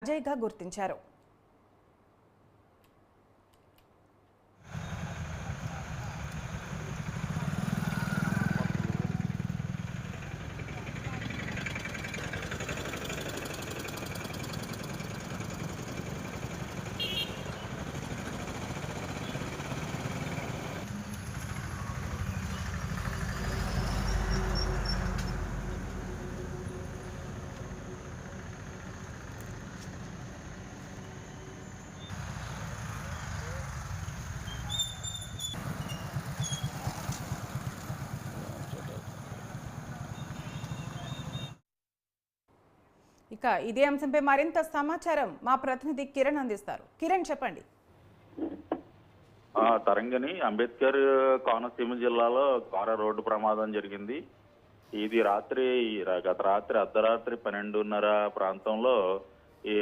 అజయ్గా గుర్తించారు. ఇక ఇదే అంశంపై మరింత సమాచారం మా ప్రతినిధి కిరణ్ అందిస్తారు. కిరణ్, చెప్పండి. తరంగిణి, అంబేద్కర్ కోనసీమ జిల్లాలో ఘోర రోడ్డు ప్రమాదం జరిగింది. ఇది గత రాత్రి అర్ధరాత్రి 12:30 ప్రాంతంలో ఈ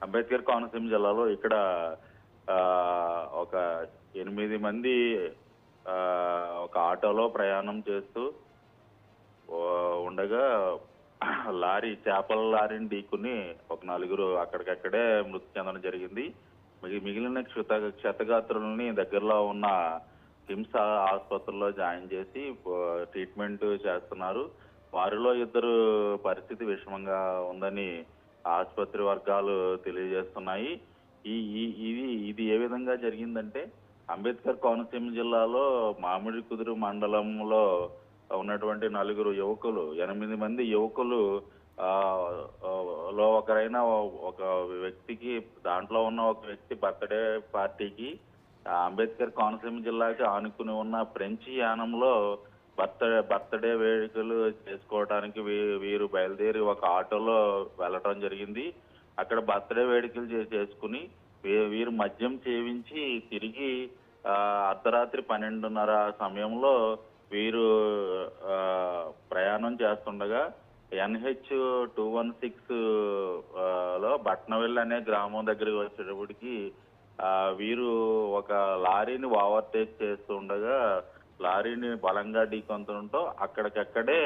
అంబేద్కర్ కోనసీమ జిల్లాలో ఇక్కడ ఒక 8 మంది ఒక ఆటోలో ప్రయాణం చేస్తూ ఉండగా చేపల లారీని ఢీకుని ఒక 4 అక్కడికక్కడే మృతి చెందడం జరిగింది. మిగిలిన క్షతగాత్రులని దగ్గరలో ఉన్న కిమ్స్ ఆసుపత్రిలో జాయిన్ చేసి ట్రీట్మెంట్ చేస్తున్నారు. వారిలో 2 పరిస్థితి విషమంగా ఉందని ఆసుపత్రి వర్గాలు తెలియజేస్తున్నాయి. ఇది ఏ విధంగా జరిగిందంటే, అంబేద్కర్ కోనసీమ జిల్లాలో మామిడికుదురు మండలంలో ఉన్నటువంటి 4 యువకులు, 8 మంది యువకులు లో ఒకరైన ఒక వ్యక్తికి, దాంట్లో ఉన్న ఒక వ్యక్తి బర్త్డే పార్టీకి అంబేద్కర్ కోనసీమ జిల్లాకి ఆనుకుని ఉన్న ఫ్రెంచ్ యానంలో బర్త్డే వేడుకలు చేసుకోవడానికి వీరు బయలుదేరి ఒక ఆటోలో వెళ్ళటం జరిగింది. అక్కడ బర్త్డే వేడుకలు చేసుకుని వీరు మద్యం సేవించి తిరిగి అర్ధరాత్రి 12:30 సమయంలో వీరు ప్రయాణం చేస్తుండగా NH-216 లో బట్నవెల్ అనే గ్రామం దగ్గరికి వచ్చేటప్పటికి వీరు ఒక లారీని ఓవర్టేక్ చేస్తూ ఉండగా లారీని బలంగా ఢీకొనడంతో అక్కడికక్కడే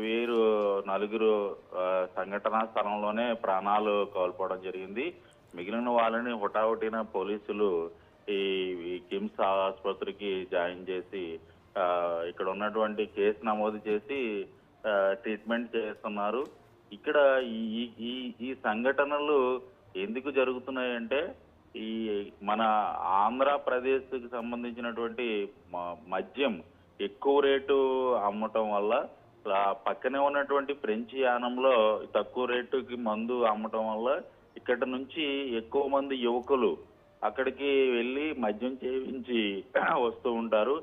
వీరు 4 సంఘటనా స్థలంలోనే ప్రాణాలు కోల్పోవడం జరిగింది. మిగిలిన వాళ్ళని హుటాహుటిన పోలీసులు ఈ కిమ్స్ ఆసుపత్రికి జాయిన్ చేసి ఇక్కడ ఉన్నటువంటి కేసు నమోదు చేసి ట్రీట్మెంట్ చేస్తున్నారు. ఇక్కడ ఈ సంఘటనలు ఎందుకు జరుగుతున్నాయంటే, ఈ మన ఆంధ్రప్రదేశ్కి సంబంధించినటువంటి మద్యం ఎక్కువ రేటు అమ్మటం వల్ల, పక్కనే ఉన్నటువంటి ఫ్రెంచ్ యానంలో తక్కువ రేటుకి మందు అమ్మటం వల్ల ఇక్కడ నుంచి ఎక్కువ మంది యువకులు అక్కడికి వెళ్ళి మద్యం సేవించి వస్తూ ఉంటారు.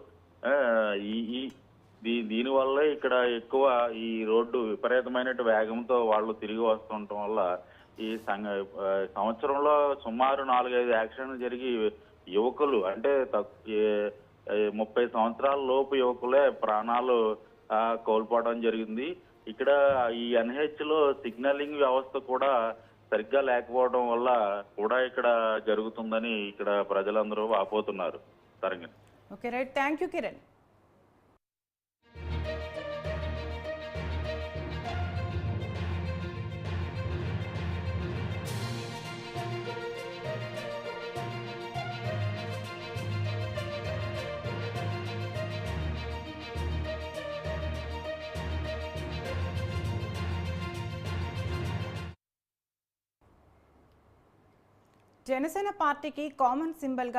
దీనివల్ల ఇక్కడ ఎక్కువ ఈ రోడ్డు విపరీతమైన వేగంతో వాళ్ళు తిరిగి వస్తుండటం వల్ల ఈ సంవత్సరంలో సుమారు 4-5 యాక్సిడెంట్లు జరిగి యువకులు, అంటే 30 సంవత్సరాల లోపు యువకులే ప్రాణాలు కోల్పోవడం జరిగింది. ఇక్కడ ఈ NH లో సిగ్నలింగ్ వ్యవస్థ కూడా సరిగ్గా లేకపోవడం వల్ల కూడా ఇక్కడ జరుగుతుందని ఇక్కడ ప్రజలందరూ వాపోతున్నారు. Tarangini. Okay, right. Thank you, Kiran. Janasena పార్టీకి కామన్ సింబల్గా